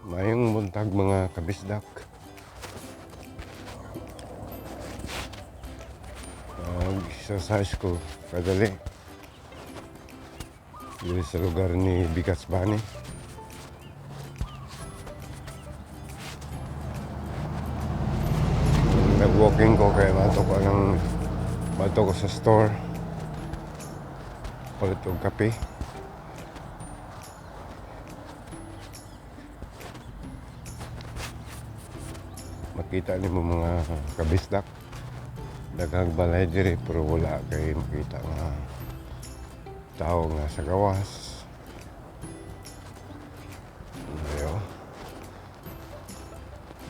Mayong buntag mga kabisdak. Exercise ko kadali dito sa lugar ni Bigas Bani. Nag-walking ko kaya bato ko sa store palit og kape. Makita ni mo mga kabisdak, daghang balay diri pero wala kay makita nga tao nga sa gawas. Ayo,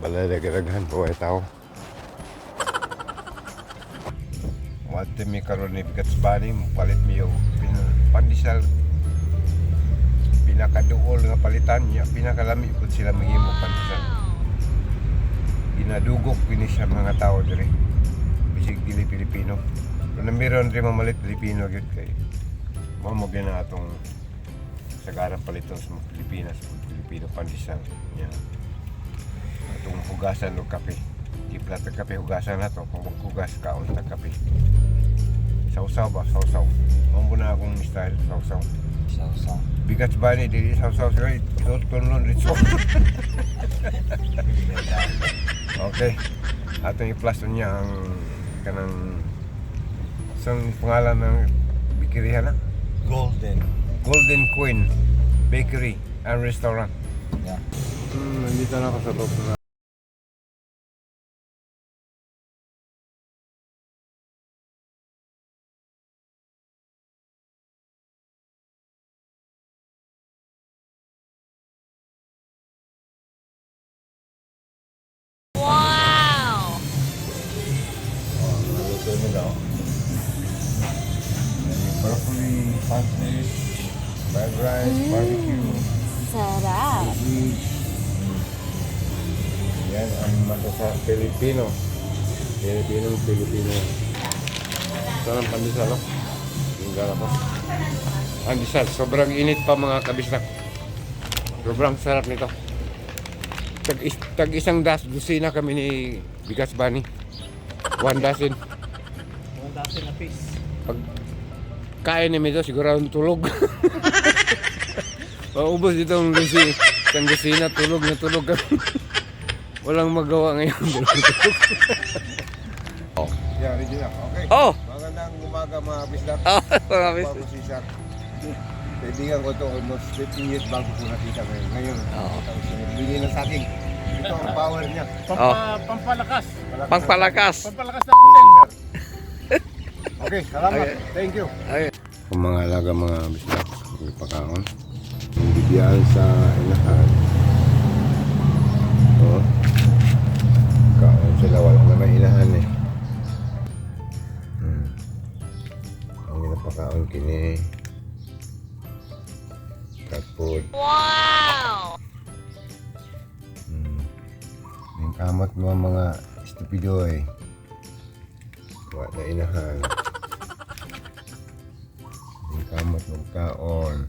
balay daghan po ay tao. Wate mi karon ni Bigas Bani, palit mi yung pandesal pinakaduol nga palitan niya, pinakalami po sila mahimo pandesal. Ginadugok kini siya mga tao diri bisig dili Pilipino. Kung meron rin mamalit Pilipino gyud kay mo gina atong sagaran paliton sa mga Pilipinas, Pilipino pandesal niya. Atong hugasan og kape. Di plato kape hugasan nato kung hugas kaon ta kape. Sausaw ba? Sausaw. Mambo na akong style sausaw. Sausaw. Bigas Bani dili sausaw siya. Tunlon ritso. Okay. Atong i-plus niya ang kanang isang pangalan ng bikirihan na? Golden Queen Bakery and Restaurant. Yeah. Nandito na ako sa loob na. Naluto nila. Broccoli, pancit, fried rice, barbecue, Sarap. cheese. Yan ang masasarap Pilipino. Pilipino. Sarang pandesal, no? Tinggal ako. Pandesal, sobrang init pa mga kabisnak. Sobrang sarap nito. Tag isang dosina kami ni Bigas Bani. 1 dozen. 1 dozen na piece. Pag kain namin ito, siguro tulog. Maubos itong isang dosina, tulog na tulog kami. Walang magawa ngayon. Oh. Yeah, original. Okay. Oh! Magandang umaga mga bisdak. Mga Bago si Shaq. Kaibigan ko ito almost 15 years bago ko nakita ngayon. Ngayon, bili na sa akin. Ito ang power niya. Pampalakas. Pampalakas. Pampalakas ng contender. Okay, salamat. Okay. Thank you. Okay. Kung mga alaga mga bisdak, ipakaon. Bibigyan sa inahan. Oh. Kaon sila, walang naman inahan eh. Ang ginapakaon kini cat food. Wow! Yung kamot mo mga stupido eh. Wala na inahan. Yung kamot mo kaon.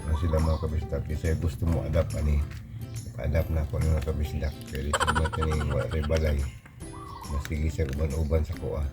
Na sila mga kabisdak. Kasi gusto mo adapt ani. Adapt na ako ng mga kabisdak. Kaya di sila natin yung wala rin balay. Masigi sa uban-uban sa kuha.